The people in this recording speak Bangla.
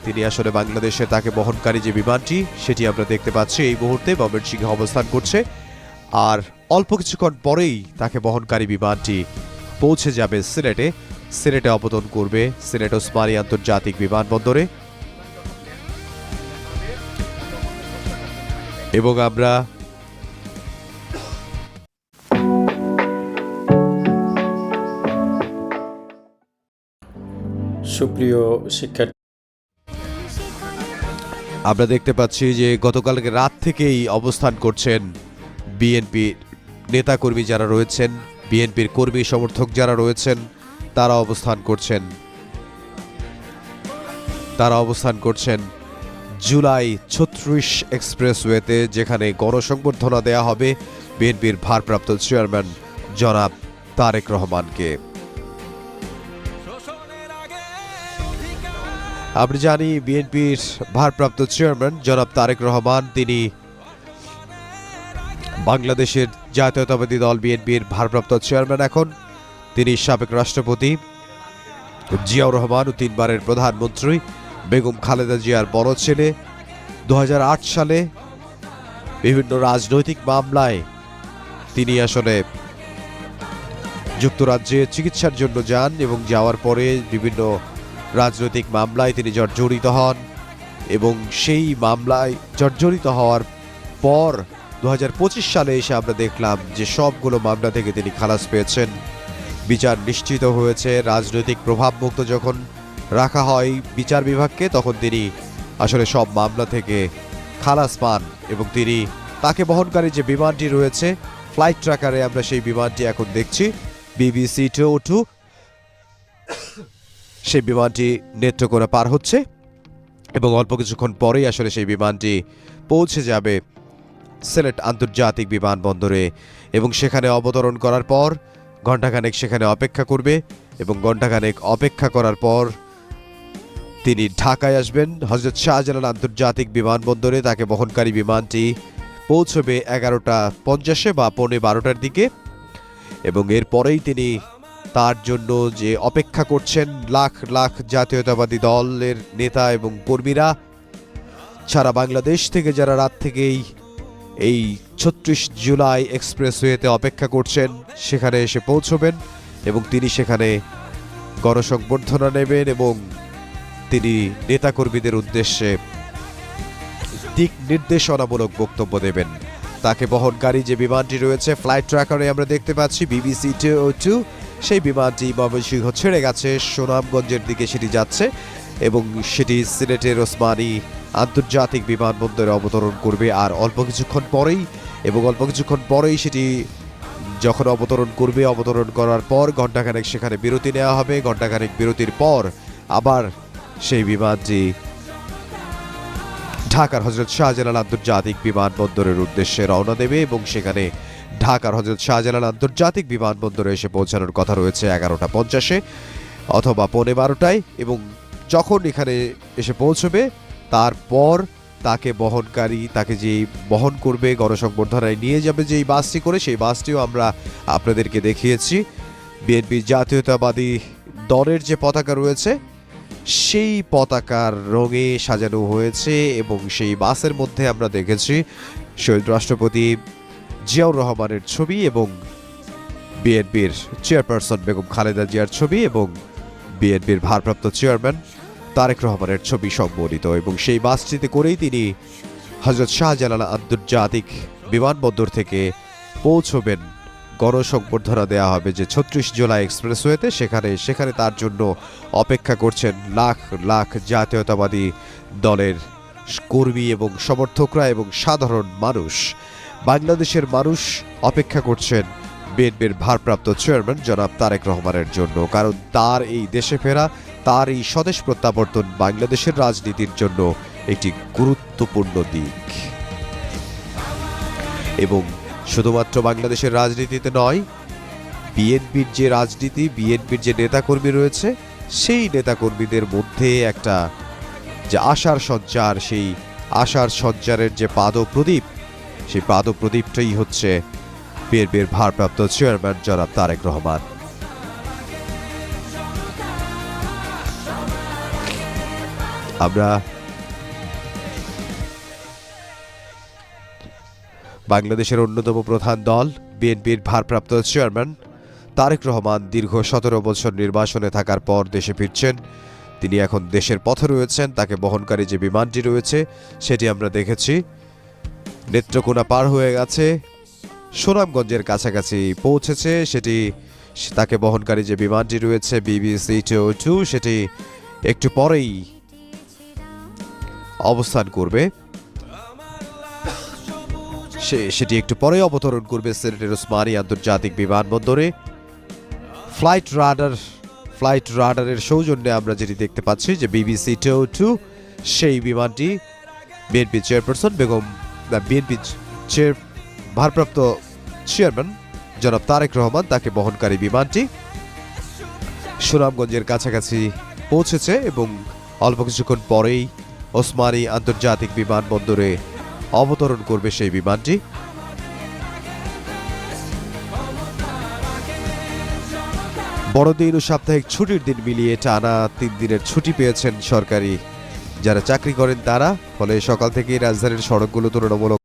তিনি আসলে বাংলাদেশে তাকে বহনকারী যে বিমানটি সেটি আমরা দেখতে পাচ্ছি এই মুহূর্তে ময়মনসিংহে অবস্থান করছে। আর অল্প কিছুক্ষণ পরেই তাকে বহনকারী বিমানটি পৌঁছে যাবে সিলেটে। সিলেটে অবতরণ করবে সিলেট ওসমানী আন্তর্জাতিক বিমানবন্দরে। এবং আমরা সুপ্রিয় শিক্ষার্থী, আমরা দেখতে পাচ্ছি যে গতকালকে রাত থেকেই অবস্থান করছেন বিএনপির নেতাকর্মী যারা রয়েছেন, বিএনপির কর্মী সমর্থক যারা রয়েছেন, তারা অবস্থান করছেন জুলাই ৩৬ এক্সপ্রেসওয়েতে, যেখানে গণসংবর্ধনা দেয়া হবে বিএনপির ভারপ্রাপ্ত চেয়ারম্যান জনাব তারেক রহমানকে। আমরা জানি বিএনপির ভারপ্রাপ্ত চেয়ারম্যান জনাব তারেক রহমান তিনি বাংলাদেশের জাতীয়তাবাদী দল বিএনপির ভারপ্রাপ্ত চেয়ারম্যান। এখন তিনি সাবেক রাষ্ট্রপতি জিয়াউর রহমান ও ৩ বারের প্রধানমন্ত্রী বেগম খালেদা জিয়ার বড় ছেলে। ২০০৮ সালে বিভিন্ন রাজনৈতিক মামলায় তিনি আসলে যুক্তরাজ্যে চিকিৎসার জন্য যান এবং যাওয়ার পরে বিভিন্ন রাজনৈতিক মামলায় তিনি জর্জরিত হন এবং সেই মামলায় জর্জরিত হওয়ার পর ২০২৫ সালে এসে আমরা দেখলাম যে সবগুলো মামলা থেকে তিনি খালাস পেয়েছেন, বিচার নিশ্চিত হয়েছে। রাজনৈতিক প্রভাবমুক্ত যখন রাখা হয় বিচার বিভাগকে, তখন তিনি আসলে সব মামলা থেকে খালাস পান এবং তিনি তাকে বহনকারী যে বিমানটি রয়েছে ফ্লাইট ট্র্যাকারে আমরা সেই বিমানটি এখন দেখছি BBC 202, সেই বিমানটি নেত্রকোনা পার হচ্ছে এবং অল্প কিছুক্ষণ পরেই আসলে সেই বিমানটি পৌঁছে যাবে সিলেট আন্তর্জাতিক বিমানবন্দরে এবং সেখানে অবতরণ করার পর ঘণ্টাখানেক সেখানে অপেক্ষা করবে এবং ঘণ্টাখানেক অপেক্ষা করার পর তিনি ঢাকায় আসবেন হযরত শাহজালাল আন্তর্জাতিক বিমানবন্দরে। তাকে বহনকারী বিমানটি পৌঁছবে 11:50 বা 11:15টার দিকে এবং এরপরেই তিনি তার জন্য যে অপেক্ষা করছেন লাখ লাখ জাতীয়তাবাদী দলের নেতা এবং কর্মীরা সারা বাংলাদেশ থেকে, যারা রাত থেকেই এই ৩৬ জুলাই এক্সপ্রেসওয়েতে অপেক্ষা করছেন, সেখানে এসে পৌঁছবেন এবং তিনি সেখানে গণসংবর্ধনা নেবেন এবং তিনি নেতাকর্মীদের উদ্দেশ্যে দিক নির্দেশনামূলক বক্তব্য দেবেন। তাকে বহনকারী যে বিমানটি রয়েছে ফ্লাইট ট্র্যাকারে আমরা দেখতে পাচ্ছি BBC 202, সেই বিমানটি ময়মনসিংহ ছেড়ে গেছে, সুনামগঞ্জের দিকে সেটি যাচ্ছে এবং সেটি সিলেটের ওসমানী আন্তর্জাতিক বিমানবন্দরে অবতরণ করবে। আর অল্প কিছুক্ষণ পরেই সেটি যখন অবতরণ করবে, অবতরণ করার পর ঘণ্টাখানেক সেখানে বিরতি নেওয়া হবে। ঘণ্টাখানেক বিরতির পর আবার সেই বিমানটি ঢাকার হযরত শাহজালাল আন্তর্জাতিক বিমানবন্দরের উদ্দেশ্যে রওনা দেবে এবং সেখানে ঢাকার হযরত শাহজালাল আন্তর্জাতিক বিমানবন্দরে এসে পৌঁছানোর কথা রয়েছে 11:50 অথবা 11:15টায় এবং যখন এখানে এসে পৌঁছবে তারপর তাকে যে বহন করবে, গণসংবর্ধনায় নিয়ে যাবে যেই বাসটি করে, সেই বাসটিও আমরা আপনাদেরকে দেখিয়েছি। বিএনপি জাতীয়তাবাদী দলের যে পতাকা রয়েছে সেই পতাকার রঙে সাজানো হয়েছে এবং সেই বাসের মধ্যে আমরা দেখেছি শহীদ রাষ্ট্রপতি জিয়াউর রহমানের ছবি এবং বিএনপির চেয়ারপারসন বেগম খালেদা জিয়ার ছবি এবং বিএনপির ভারপ্রাপ্ত চেয়ারম্যান তারেক রহমানের ছবি সম্বলিত এবং সেই বাসটিতে করেই তিনি হযরত শাহজালাল আন্তর্জাতিক বিমানবন্দর থেকে পৌঁছবেন। গণসংবর্ধনা দেওয়া হবে যে ৩৬ জুলাই এক্সপ্রেসওয়েতে, সেখানে তার জন্য অপেক্ষা করছেন লাখ লাখ জাতীয়তাবাদী দলের কর্মী এবং সমর্থকরা এবং সাধারণ মানুষ। বাংলাদেশের মানুষ অপেক্ষা করছেন বিএনপির ভারপ্রাপ্ত চেয়ারম্যান জনাব তারেক রহমানের জন্য, কারণ তার এই দেশে ফেরা, তার এই স্বদেশ প্রত্যাবর্তন বাংলাদেশের রাজনীতির জন্য একটি গুরুত্বপূর্ণ দিক। এবং শুধুমাত্র বাংলাদেশের রাজনীতিতে নয়, বিএনপির যে রাজনীতি, বিএনপির যে নেতাকর্মী রয়েছে, সেই নেতাকর্মীদের মধ্যে একটা যে আশার সঞ্চার, সেই আশার সঞ্চারের যে পাদপ্রদীপ, সেই পাদপ্রদীপটাই হচ্ছে বিএনপির ভারপ্রাপ্ত চেয়ারম্যান জনাব তারেক রহমান। আমরা বাংলাদেশের অন্যতম প্রধান দল বিএনপির ভারপ্রাপ্ত চেয়ারম্যান তারেক রহমান দীর্ঘ 17 বছর নির্বাসনে থাকার পর দেশে ফিরছেন। তিনি এখন দেশের পথে রয়েছেন। তাকে বহনকারী যে বিমানটি রয়েছে সেটি আমরা দেখেছি নেত্রকোনা পার হয়ে গেছে, সুনামগঞ্জের কাছাকাছি পৌঁছেছে। সেটি তাকে বহনকারী যে বিমানটি রয়েছে BBC-202 সেটি একটু পরেই অবস্থান করবে, সেটি একটু পরে অবতরণ করবে সিলেটের ওসমানী আন্তর্জাতিক বিমানবন্দরে। ফ্লাইট রাডারের সৌজন্যে আমরা যেটি দেখতে পাচ্ছি যে BBC-202 সেই বিমানটি বিএনপি চেয়ারপারসন বিএনপি ভারপ্রাপ্ত চেয়ারম্যান জনাব তারেক রহমান তাকে বহনকারী বিমানটি সুনামগঞ্জের কাছাকাছি পৌঁছেছে এবং অল্প কিছুক্ষণ পরেই ওসমানী আন্তর্জাতিক বিমানবন্দরে অবতরণ করবে সেই বিমানটি। বড়দিন ও সাপ্তাহিক ছুটির দিন মিলিয়ে টানা 3 দিনের ছুটি পেয়েছেন সরকারি যারা চাকরি করেন তারা। ফলে সকাল থেকেই রাজধানীর সড়কগুলো তুলনামূলক